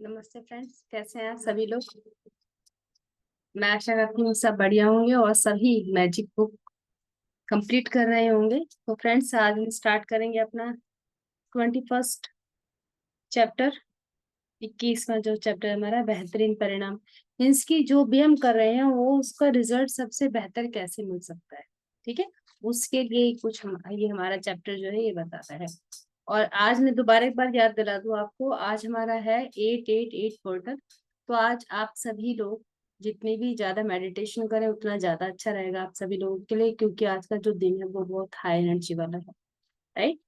नमस्ते फ्रेंड्स, कैसे हैं आप सभी लोग। मैं आशा करती हूँ सब बढ़िया होंगे और सभी मैजिक बुक कंप्लीट कर रहे होंगे। तो फ्रेंड्स, आज हम स्टार्ट करेंगे अपना 21st चैप्टर। 21वां जो चैप्टर हमारा बेहतरीन परिणाम। इसकी जो भी हम कर रहे हैं वो उसका रिजल्ट सबसे बेहतर कैसे मिल सकता है, ठीक है। उसके लिए कुछ ये हमारा चैप्टर जो है ये बताता है। और आज मैं दोबारा एक बार याद दिला दूं आपको, आज हमारा है 888 पोर्टल। तो आज आप सभी लोग जितने भी ज्यादा मेडिटेशन करें उतना ज्यादा अच्छा रहेगा आप सभी लोगों के लिए, क्योंकि आज का जो दिन है वो बहुत हाई एनर्जी वाला है, राइट।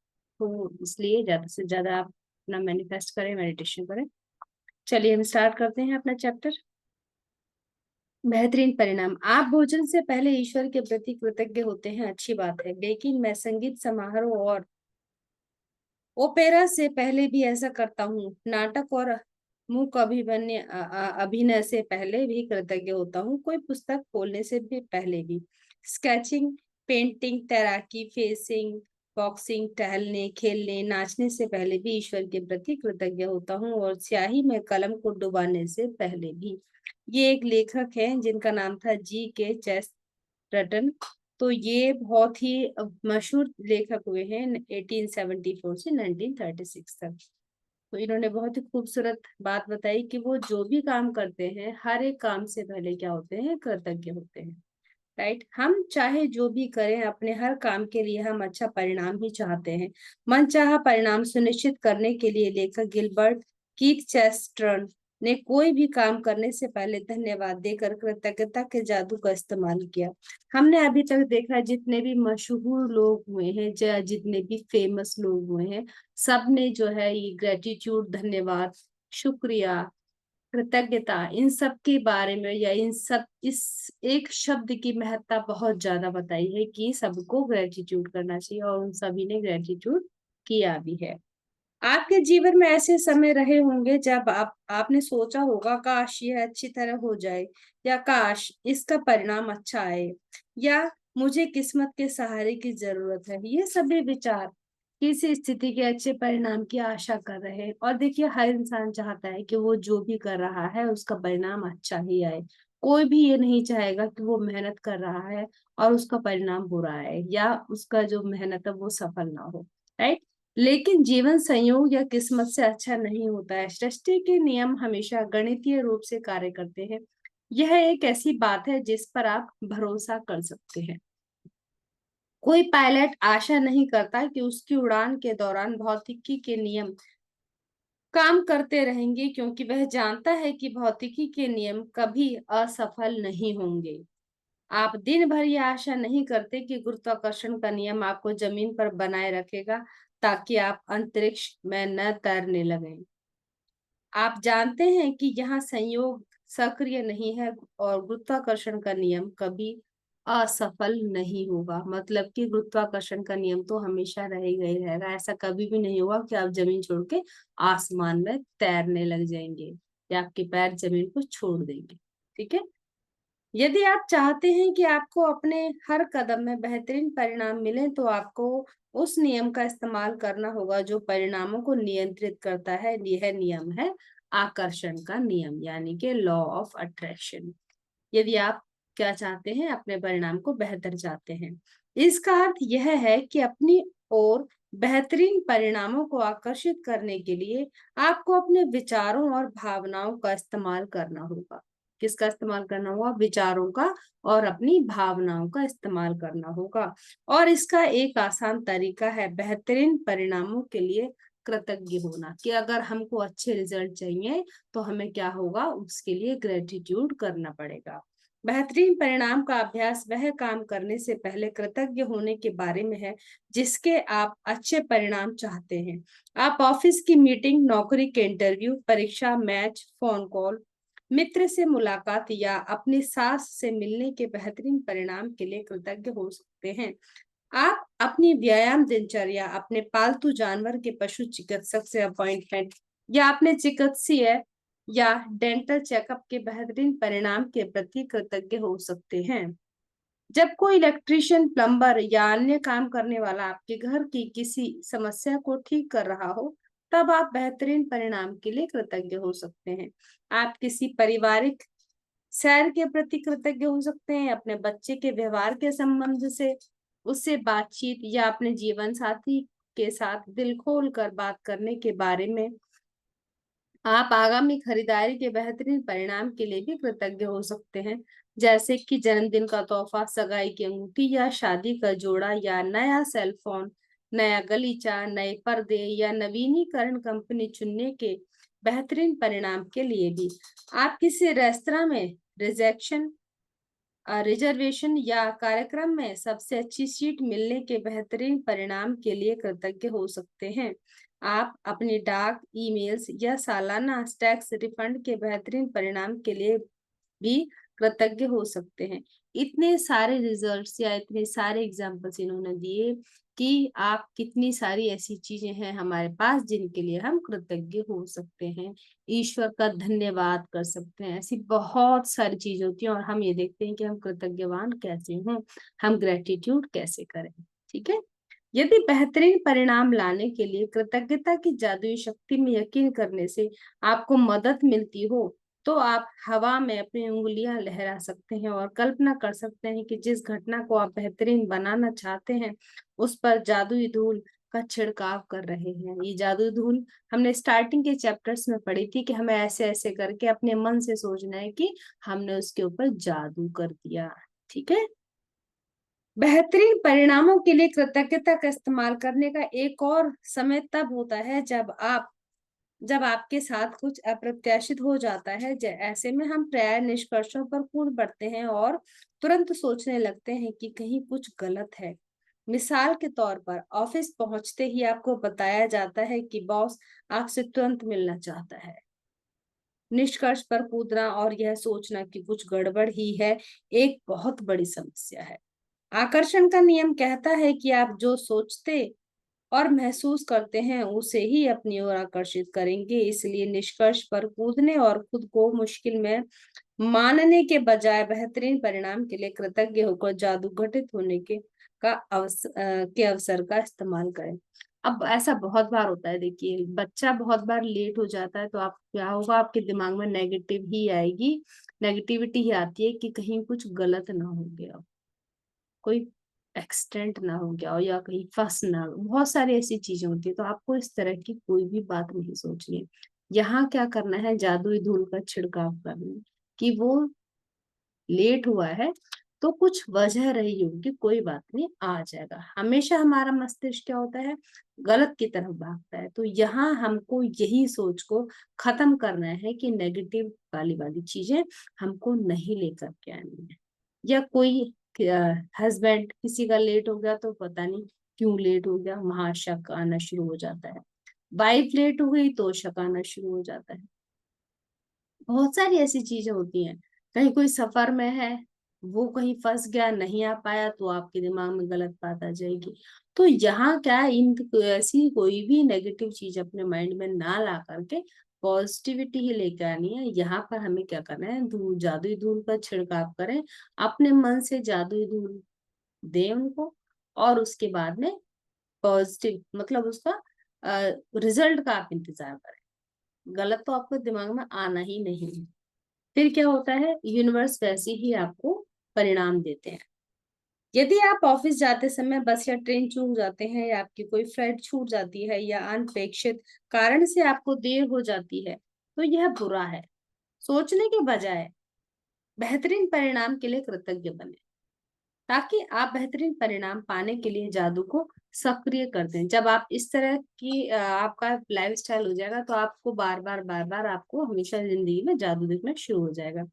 तो इसलिए ज्यादा से ज्यादा आप अपना मैनिफेस्ट करें, मेडिटेशन करें। चलिए हम स्टार्ट करते हैं अपना चैप्टर। बेहतरीन परिणाम। आप भोजन से पहले ईश्वर के प्रति कृतज्ञ होते हैं, अच्छी बात है, लेकिन मैं संगीत समारोह और ओपेरा से पहले भी ऐसा करता हूँ। नाटक और मूक अभिनय से पहले भी कृतज्ञ होता हूँ। कोई पुस्तक खोलने से भी पहले भी। स्केचिंग, पेंटिंग, तैराकी, फेसिंग, बॉक्सिंग, टहलने, खेलने, नाचने से पहले भी ईश्वर के प्रति कृतज्ञ होता हूँ, और स्याही में कलम को डुबाने से पहले भी। ये एक लेखक है जिनका नाम था G.K. चेस्टरटन। तो ये बहुत ही मशहूर लेखक हुए हैं 1874 से 1936 तक। तो इन्होंने बहुत ही खूबसूरत बात बताई कि वो जो भी काम करते हैं हर एक काम से पहले क्या होते हैं, कृतज्ञ होते हैं, राइट। हम चाहे जो भी करें अपने हर काम के लिए हम अच्छा परिणाम ही चाहते हैं। मनचाहा परिणाम सुनिश्चित करने के लिए लेखक गिलबर्ट कीथ चेस्टर्टन ने कोई भी काम करने से पहले धन्यवाद देकर कृतज्ञता के जादू का इस्तेमाल किया। हमने अभी तक देखा जितने भी मशहूर लोग हुए हैं, जितने भी फेमस लोग हुए हैं, सबने जो है ये ग्रेटिट्यूड, धन्यवाद, शुक्रिया, कृतज्ञता, इन सब के बारे में या इन सब इस एक शब्द की महत्ता बहुत ज्यादा बताई है कि सबको ग्रेटिट्यूड करना चाहिए, और उन सभी ने ग्रेटिट्यूड किया भी है। आपके जीवन में ऐसे समय रहे होंगे जब आपने सोचा होगा काश ये अच्छी तरह हो जाए, या काश इसका परिणाम अच्छा आए, या मुझे किस्मत के सहारे की जरूरत है। ये सभी विचार किसी स्थिति के अच्छे परिणाम की आशा कर रहे हैं। और देखिए, हर इंसान चाहता है कि वो जो भी कर रहा है उसका परिणाम अच्छा ही आए। कोई भी ये नहीं चाहेगा कि वो मेहनत कर रहा है और उसका परिणाम बुरा है, या उसका जो मेहनत है वो सफल ना हो, राइट। लेकिन जीवन संयोग या किस्मत से अच्छा नहीं होता है। सृष्टि के नियम हमेशा गणितीय रूप से कार्य करते हैं। यह एक ऐसी बात है जिस पर आप भरोसा कर सकते हैं। कोई पायलट आशा नहीं करता कि उसकी उड़ान के दौरान भौतिकी के नियम काम करते रहेंगे, क्योंकि वह जानता है कि भौतिकी के नियम कभी असफल नहीं होंगे। आप दिन भर यह आशा नहीं करते कि गुरुत्वाकर्षण का नियम आपको जमीन पर बनाए रखेगा ताकि आप अंतरिक्ष में न तैरने लगें। आप जानते हैं कि यहाँ संयोग सक्रिय नहीं है, और गुरुत्वाकर्षण का नियम कभी असफल नहीं होगा। मतलब कि गुरुत्वाकर्षण का नियम तो हमेशा रहेगा ही रहेगा। ऐसा कभी भी नहीं होगा कि आप जमीन छोड़ के आसमान में तैरने लग जाएंगे या आपके पैर जमीन को छोड़ देंगे, ठीक है। यदि आप चाहते हैं कि आपको अपने हर कदम में बेहतरीन परिणाम मिले, तो आपको उस नियम का इस्तेमाल करना होगा जो परिणामों को नियंत्रित करता है। यह नियम है आकर्षण का नियम, यानी कि लॉ ऑफ अट्रैक्शन। यदि आप क्या चाहते हैं, अपने परिणाम को बेहतर चाहते हैं, इसका अर्थ यह है कि अपनी ओर बेहतरीन परिणामों को आकर्षित करने के लिए आपको अपने विचारों और भावनाओं का इस्तेमाल करना होगा। किसका इस्तेमाल करना होगा? विचारों का और अपनी भावनाओं का इस्तेमाल करना होगा। और इसका एक आसान तरीका है बेहतरीन परिणामों के लिए कृतज्ञ होना, कि अगर हमको अच्छे रिजल्ट चाहिए तो हमें क्या होगा, उसके लिए ग्रेटिट्यूड करना पड़ेगा। बेहतरीन परिणाम का अभ्यास वह काम करने से पहले कृतज्ञ होने के बारे में है जिसके आप अच्छे परिणाम चाहते हैं। आप ऑफिस की मीटिंग, नौकरी के इंटरव्यू, परीक्षा, मैच, फोन कॉल, मित्र से मुलाकात या अपनी सास से मिलने के बेहतरीन परिणाम के लिए कृतज्ञ हो सकते हैं। आप अपनी व्यायाम दिनचर्या, अपने पालतू जानवर के पशु चिकित्सक से अपॉइंटमेंट, या अपने चिकित्सीय या डेंटल चेकअप के बेहतरीन परिणाम के प्रति कृतज्ञ हो सकते हैं। जब कोई इलेक्ट्रिशियन, प्लम्बर या अन्य काम करने वाला आपके घर की किसी समस्या को ठीक कर रहा हो, तब आप बेहतरीन परिणाम के लिए कृतज्ञ हो सकते हैं। आप किसी पारिवारिक सैर के प्रति कृतज्ञ हो सकते हैं, अपने बच्चे के व्यवहार के संबंध से, उससे बातचीत या अपने जीवन साथी के साथ दिल खोल कर बात करने के बारे में। आप आगामी खरीदारी के बेहतरीन परिणाम के लिए भी कृतज्ञ हो सकते हैं, जैसे कि जन्मदिन का तोहफा, सगाई की अंगूठी या शादी का जोड़ा या नया सेल फोन, नया गलीचा, नए पर्दे या नवीनीकरण कंपनी चुनने के बेहतरीन परिणाम के लिए भी। आप किसी रेस्तरां में रिजर्वेशन या कार्यक्रम में सबसे अच्छी सीट मिलने के बेहतरीन परिणाम के लिए कृतज्ञ हो सकते हैं। आप अपनी डाक, ईमेल्स या सालाना टैक्स रिफंड के बेहतरीन परिणाम के लिए भी कृतज्ञ हो सकते हैं। इतने सारे रिजल्ट्स या इतने सारे एग्जाम्पल्स इन्होंने दिए कि आप कितनी सारी ऐसी चीजें हैं हमारे पास जिनके लिए हम कृतज्ञ हो सकते हैं, ईश्वर का धन्यवाद कर सकते हैं। ऐसी बहुत सारी चीजें होती हैं और हम ये देखते हैं कि हम कृतज्ञवान कैसे हों, हम ग्रेटिट्यूड कैसे करें। ठीक है। यदि बेहतरीन परिणाम लाने के लिए कृतज्ञता की जादुई शक्ति में यकीन करने से आपको मदद मिलती हो, तो आप हवा में अपनी उंगलियां लहरा सकते हैं और कल्पना कर सकते हैं कि जिस घटना को आप बेहतरीन बनाना चाहते हैं उस पर जादुई धूल का छिड़काव कर रहे हैं। ये जादुई धूल हमने स्टार्टिंग के चैप्टर्स में पढ़ी थी कि हमें ऐसे ऐसे करके अपने मन से सोचना है कि हमने उसके ऊपर जादू कर दिया। ठीक है। बेहतरीन परिणामों के लिए कृतज्ञता का इस्तेमाल करने का एक और समय तब होता है जब आपके साथ कुछ अप्रत्याशित हो जाता है। ऐसे में हम प्राय निष्कर्षों पर कूद पड़ते हैं और तुरंत सोचने लगते हैं कि कहीं कुछ गलत है। मिसाल के तौर पर ऑफिस पहुंचते ही आपको बताया जाता है कि बॉस आपसे तुरंत मिलना चाहता है। निष्कर्ष पर कूदना और यह सोचना कि कुछ गड़बड़ ही है एक बहुत बड़ी समस्या है। आकर्षण का नियम कहता है कि आप जो सोचते और महसूस करते हैं उसे ही अपनी ओर आकर्षित करेंगे। इसलिए निष्कर्ष पर कूदने और खुद को मुश्किल में मानने के बजाय बेहतरीन परिणाम के लिए कृतज्ञ होकर जादू घटित होने के अवसर का इस्तेमाल करें। अब ऐसा बहुत बार होता है, देखिए बच्चा बहुत बार लेट हो जाता है तो आप क्या होगा, आपके दिमाग में नेगेटिव ही आएगी, नेगेटिविटी ही आती है कि कहीं कुछ गलत ना हो गया, कोई एक्सीडेंट ना हो गया हो या कहीं फंस ना हो। बहुत सारी ऐसी चीजें होती है, तो आपको इस तरह की कोई भी बात नहीं सोचनी है। यहाँ क्या करना है, जादुई धूल का छिड़काव करना है कि वो लेट हुआ है तो कुछ वजह रही होगी, कोई बात नहीं, आ जाएगा। हमेशा हमारा मस्तिष्क क्या होता है, गलत की तरफ भागता है। तो यहाँ हमको यही सोच को खत्म करना है कि नेगेटिव वाली वाली चीजें हमको नहीं लेकर के आनी है। या कोई हस्बैंड किसी का लेट हो गया तो पता नहीं क्यों लेट हो गया, वहां शक आना शुरू हो जाता है। वाइफ लेट हो गई तो शक आना शुरू हो जाता है। बहुत सारी ऐसी चीजें होती हैं। कहीं कोई सफर में है, वो कहीं फंस गया, नहीं आ पाया, तो आपके दिमाग में गलत बात आ जाएगी। तो यहाँ क्या है, इन ऐसी कोई भी नेगेटिव चीज अपने माइंड में ना ला करके पॉजिटिविटी ही लेकर आनी है। यहाँ पर हमें क्या करना है, धूल, जादुई धूल का छिड़काव करें, अपने मन से जादुई धूल दें उनको, और उसके बाद में पॉजिटिव मतलब उसका रिजल्ट का आप इंतजार करें। गलत तो आपको दिमाग में आना ही नहीं है। फिर क्या होता है, यूनिवर्स वैसे ही आपको परिणाम देते हैं। यदि आप ऑफिस जाते समय बस या ट्रेन चूक जाते हैं, या आपकी कोई फ्लाइट छूट जाती है, या अनपेक्षित कारण से आपको देर हो जाती है, तो यह बुरा है। सोचने के बजाय बेहतरीन परिणाम के लिए कृतज्ञ बने, ताकि आप बेहतरीन परिणाम पाने के लिए जादू को सक्रिय कर दें। जब आप इस तरह की आपका लाइफ स्टाइल हो जाएगा तो आपको बार बार आपको हमेशा जिंदगी में जादू दिखना शुरू हो जाएगा।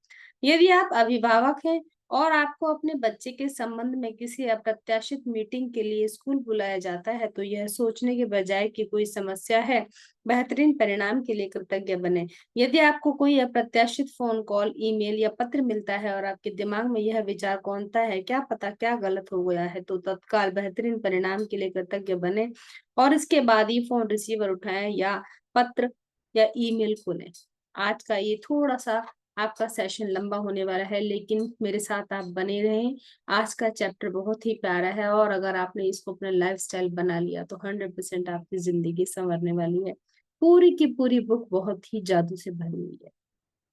यदि आप अभिभावक हैं और आपको अपने बच्चे के संबंध में किसी अप्रत्याशित मीटिंग के लिए स्कूल बुलाया जाता है, तो यह सोचने के बजाय कि कोई समस्या है, बेहतरीन परिणाम के लिए कृतज्ञ बने। यदि आपको कोई अप्रत्याशित फोन कॉल, ईमेल या पत्र मिलता है और आपके दिमाग में यह विचार कौनता है, क्या पता क्या गलत हो गया है, तो तत्काल बेहतरीन परिणाम के लिए कृतज्ञ बने और इसके बाद ही फोन रिसीवर उठाएं या पत्र या ईमेल खोलें। आज का ये थोड़ा सा आपका सेशन लंबा होने वाला है, लेकिन मेरे साथ आप बने रहें। आज का चैप्टर बहुत ही प्यारा है और अगर आपने इसको अपना लाइफस्टाइल बना लिया तो 100% आपकी जिंदगी संवरने वाली है। पूरी की पूरी बुक बहुत ही जादू से भरी हुई है,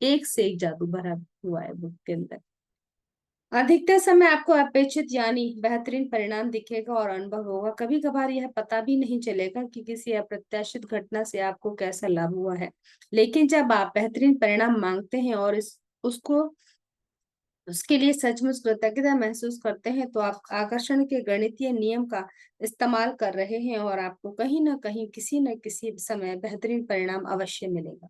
एक से एक जादू भरा हुआ है बुक के अंदर। अधिकतर समय आपको अपेक्षित यानी बेहतरीन परिणाम दिखेगा और अनुभव होगा। कभी कभार यह पता भी नहीं चलेगा कि किसी अप्रत्याशित घटना से आपको कैसा लाभ हुआ है। लेकिन जब आप बेहतरीन परिणाम मांगते हैं और इस उसको उसके लिए सचमुच कृतज्ञता महसूस करते हैं, तो आप आकर्षण के गणितीय नियम का इस्तेमाल कर रहे हैं और आपको कहीं ना कहीं किसी न किसी समय बेहतरीन परिणाम अवश्य मिलेगा।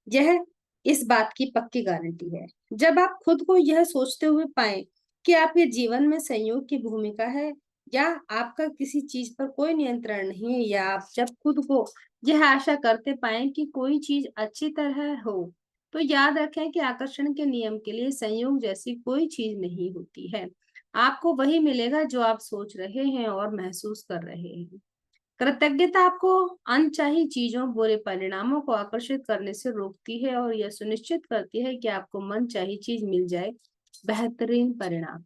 यह इस बात की पक्की गारंटी है। जब आप खुद को यह सोचते हुए पाएं कि आपके जीवन में संयोग की भूमिका है, या आपका किसी चीज पर कोई नियंत्रण नहीं है, या आप जब खुद को यह आशा करते पाएं कि कोई चीज अच्छी तरह हो, तो याद रखें कि आकर्षण के नियम के लिए संयोग जैसी कोई चीज नहीं होती है। आपको वही मिलेगा जो आप सोच रहे हैं और महसूस कर रहे हैं। कृतज्ञता आपको अनचाही चीजों, बुरे परिणामों को आकर्षित करने से रोकती है और यह सुनिश्चित करती है कि आपको मनचाही चीज मिल जाए। बेहतरीन परिणाम।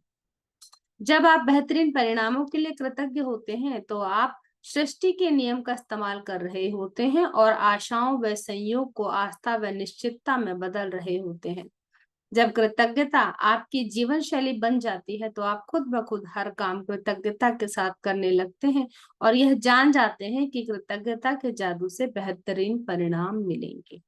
जब आप बेहतरीन परिणामों के लिए कृतज्ञ होते हैं, तो आप सृष्टि के नियम का इस्तेमाल कर रहे होते हैं और आशाओं व संयोग को आस्था व निश्चितता में बदल रहे होते हैं। जब कृतज्ञता आपकी जीवन शैली बन जाती है, तो आप खुद ब खुद हर काम कृतज्ञता के साथ करने लगते हैं और यह जान जाते हैं कि कृतज्ञता के जादू से बेहतरीन परिणाम मिलेंगे।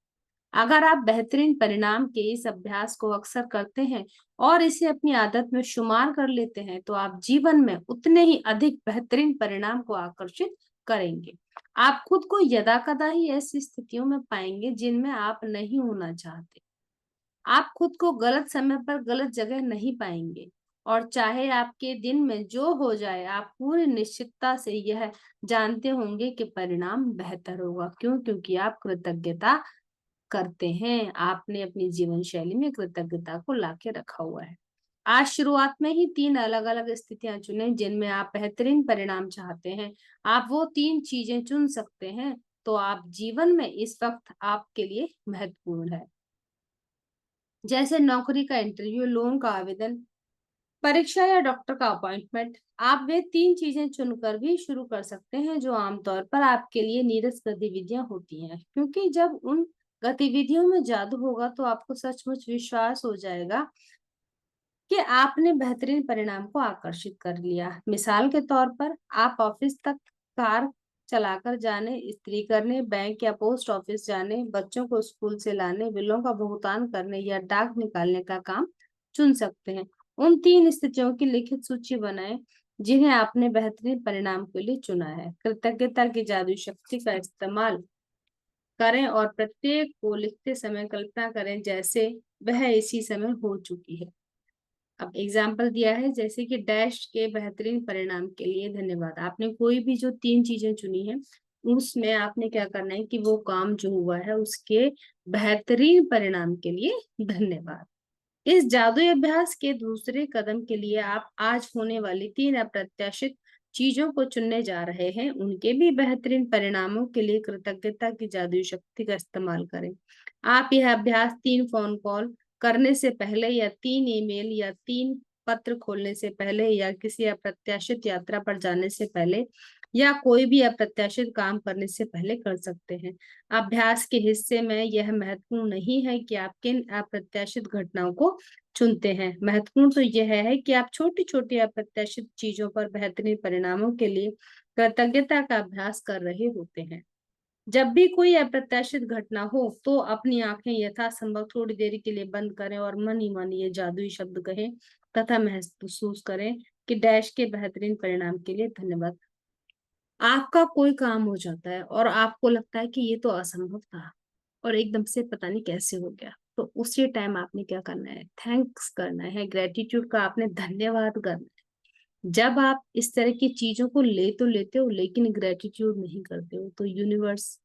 अगर आप बेहतरीन परिणाम के इस अभ्यास को अक्सर करते हैं और इसे अपनी आदत में शुमार कर लेते हैं, तो आप जीवन में उतने ही अधिक बेहतरीन परिणाम को आकर्षित करेंगे। आप खुद को यदाकदा ही ऐसी स्थितियों में पाएंगे जिनमें आप नहीं होना चाहते। आप खुद को गलत समय पर गलत जगह नहीं पाएंगे, और चाहे आपके दिन में जो हो जाए, आप पूरी निश्चितता से यह जानते होंगे कि परिणाम बेहतर होगा। क्यों? क्योंकि आप कृतज्ञता करते हैं। आपने अपनी जीवन शैली में कृतज्ञता को लाके रखा हुआ है। आज शुरुआत में ही 3 अलग अलग स्थितियां चुनें जिनमें आप बेहतरीन परिणाम चाहते हैं। आप वो 3 चीजें चुन सकते हैं, तो आप जीवन में इस वक्त आपके लिए महत्वपूर्ण है। जैसे नौकरी का इंटरव्यू, लोन का आवेदन, परीक्षा या डॉक्टर का अपॉइंटमेंट। आप वे 3 चीजें चुनकर भी शुरू कर सकते हैं जो आमतौर पर आपके लिए नीरस गतिविधियां होती हैं, क्योंकि जब उन गतिविधियों में जादू होगा, तो आपको सचमुच विश्वास हो जाएगा कि आपने बेहतरीन परिणाम को आकर्षित कर लिया। मिसाल के तौर पर, आप ऑफिस तक कार चलाकर जाने, इस्त्री करने, बैंक या पोस्ट ऑफिस जाने, बच्चों को स्कूल से लाने, बिलों का भुगतान करने या डाक निकालने का काम चुन सकते हैं। उन 3 स्थितियों की लिखित सूची बनाएं जिन्हें आपने बेहतरीन परिणाम के लिए चुना है। कृतज्ञता की जादुई शक्ति का इस्तेमाल करें और प्रत्येक को लिखते समय कल्पना करें जैसे वह इसी समय हो चुकी है। अब एग्जाम्पल दिया है, जैसे कि डैश के बेहतरीन परिणाम के लिए धन्यवाद। आपने कोई भी जो 3 चीजें चुनी है, उसमें आपने क्या करना है कि वो काम जो हुआ है उसके बेहतरीन परिणाम के लिए धन्यवाद। इस जादुई अभ्यास के दूसरे कदम के लिए आप आज होने वाली 3 अप्रत्याशित चीजों को चुनने जा रहे हैं। उनके भी बेहतरीन परिणामों के लिए कृतज्ञता की जादुई शक्ति का इस्तेमाल करें। आप यह अभ्यास 3 फोन कॉल करने से पहले, या 3 ईमेल या 3 पत्र खोलने से पहले, या किसी अप्रत्याशित यात्रा पर जाने से पहले, या कोई भी अप्रत्याशित काम करने से पहले कर सकते हैं। अभ्यास के हिस्से में यह महत्वपूर्ण नहीं है कि आप किन अप्रत्याशित घटनाओं को चुनते हैं। महत्वपूर्ण तो यह है कि आप छोटी छोटी अप्रत्याशित चीजों पर बेहतरीन परिणामों के लिए कृतज्ञता का अभ्यास कर रहे होते हैं। जब भी कोई अप्रत्याशित घटना हो, तो अपनी आंखें यथासंभव थोड़ी देर के लिए बंद करें और मन ही मन ये जादुई शब्द कहें तथा महसूस करें कि डैश के बेहतरीन परिणाम के लिए धन्यवाद। आपका कोई काम हो जाता है और आपको लगता है कि ये तो असंभव था और एकदम से पता नहीं कैसे हो गया, तो उसी टाइम आपने क्या करना है? थैंक्स करना है, ग्रेटिट्यूड का आपने धन्यवाद करना है। जब आप इस तरह की चीजों को ले तो लेते हो, लेकिन ग्रेटिट्यूड नहीं करते हो, तो यूनिवर्स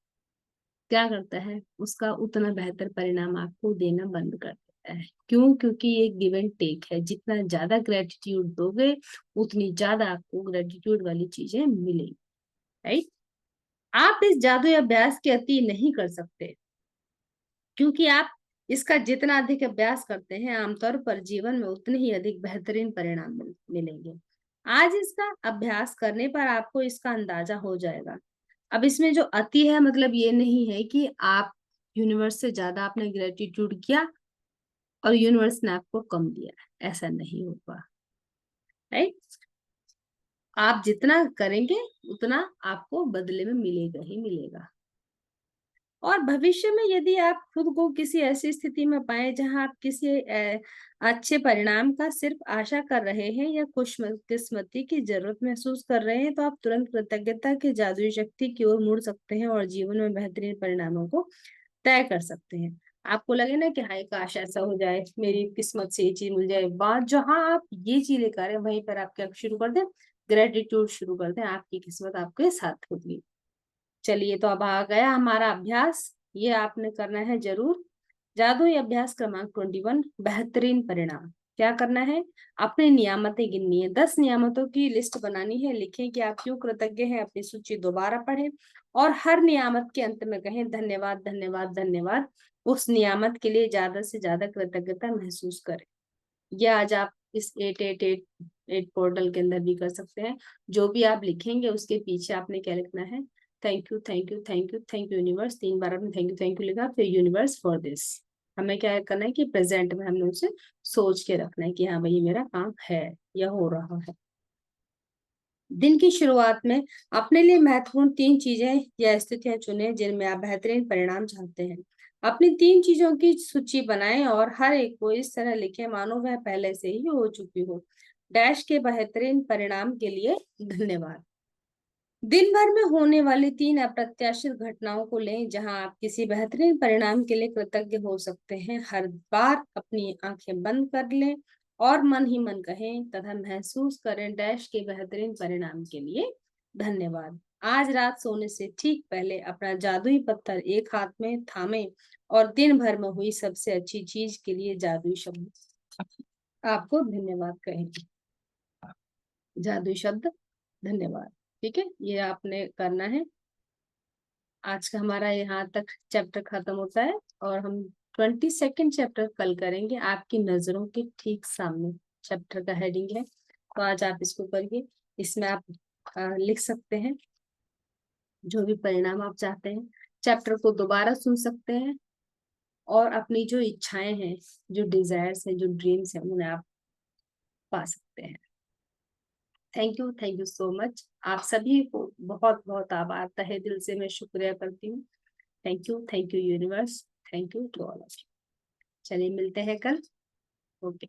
क्या करता है? उसका उतना बेहतर परिणाम आपको देना बंद कर देता है। क्यों? क्योंकि ये गिव एंड टेक है। जितना ज्यादा ग्रेटिट्यूड दोगे, उतनी ज्यादा आपको ग्रेटिट्यूड वाली चीजें मिलेंगी। राइट? आप इस जादुई अभ्यास की अति नहीं कर सकते, क्योंकि आप इसका जितना अधिक अभ्यास करते हैं, आमतौर पर जीवन में उतने ही अधिक बेहतरीन परिणाम मिलेंगे। आज इसका अभ्यास करने पर आपको इसका अंदाजा हो जाएगा। अब इसमें जो अति है मतलब ये नहीं है कि आप यूनिवर्स से ज्यादा आपने ग्रेटिट्यूड किया और यूनिवर्स ने आपको कम दिया, ऐसा नहीं होगा, राइट। आप जितना करेंगे उतना आपको बदले में मिलेगा ही मिलेगा। और भविष्य में यदि आप खुद को किसी ऐसी स्थिति में पाए जहां आप किसी अच्छे परिणाम का सिर्फ आशा कर रहे हैं या खुशकिस्मती की जरूरत महसूस कर रहे हैं, तो आप तुरंत कृतज्ञता की जादुई शक्ति की ओर मुड़ सकते हैं और जीवन में बेहतरीन परिणामों को तय कर सकते हैं। आपको लगे ना कि हाय काश ऐसा हो जाए, मेरी किस्मत से ये चीज मिल जाए, बात जहां आप ये चीज लेकर आ रहे हैं वहीं पर आप क्या शुरू कर दें, ग्रेटिट्यूड शुरू कर दें, आपकी किस्मत आपके साथ होगी। चलिए, तो अब आ गया हमारा अभ्यास, ये आपने करना है जरूर। जादुई अभ्यास क्रमांक 21, बेहतरीन परिणाम। क्या करना है, अपनी नियामतें गिननी है, 10 नियामतों की लिस्ट बनानी है, लिखें कि आप क्यों कृतज्ञ हैं, अपनी सूची दोबारा पढ़ें और हर नियामत के अंत में कहें धन्यवाद धन्यवाद धन्यवाद। उस नियामत के लिए ज्यादा से ज्यादा कृतज्ञता महसूस करें। यह आज आप इस 888 पोर्टल के अंदर भी कर सकते हैं। जो भी आप लिखेंगे उसके पीछे आपने क्या लिखना है, thank you thank you thank you thank you universe, 3 बार आपने थैंक यू लिखा, फिर यूनिवर्स फॉर दिस। हमें क्या करना है कि प्रेजेंट में हमने उसे सोच के रखना है कि हाँ भाई मेरा काम है या हो रहा है। दिन की शुरुआत में अपने लिए महत्वपूर्ण 3 चीजें या स्थितियां चुनें जिनमें आप बेहतरीन परिणाम चाहते हैं। अपनी 3 चीजों की सूची बनाएं और हर एक को इस तरह लिखें मानो वह पहले से ही हो चुकी हो। डैश के बेहतरीन परिणाम के लिए धन्यवाद। दिन भर में होने वाली 3 अप्रत्याशित घटनाओं को लें जहां आप किसी बेहतरीन परिणाम के लिए कृतज्ञ हो सकते हैं। हर बार अपनी आंखें बंद कर लें और मन ही मन कहें तथा महसूस करें डैश के बेहतरीन परिणाम के लिए धन्यवाद। आज रात सोने से ठीक पहले अपना जादुई पत्थर एक हाथ में थामे और दिन भर में हुई सबसे अच्छी चीज के लिए जादुई शब्द आपको धन्यवाद कहेंगे। जादुई शब्द धन्यवाद। ठीक है, ये आपने करना है। आज का हमारा यहाँ तक चैप्टर खत्म होता है और हम 22nd चैप्टर कल करेंगे। आपकी नजरों के ठीक सामने चैप्टर का हेडिंग है, तो आज आप इसको करिए। इसमें आप लिख सकते हैं जो भी परिणाम आप चाहते हैं, चैप्टर को दोबारा सुन सकते हैं और अपनी जो इच्छाएं हैं, जो डिजायर्स हैं, जो ड्रीम्स हैं, उन्हें आप पा सकते हैं। Thank you so much. आप सभी को बहुत बहुत आभार, तहे दिल से मैं शुक्रिया करती हूँ। Thank you universe, thank you to all of you. चलिए मिलते हैं कल। ओके।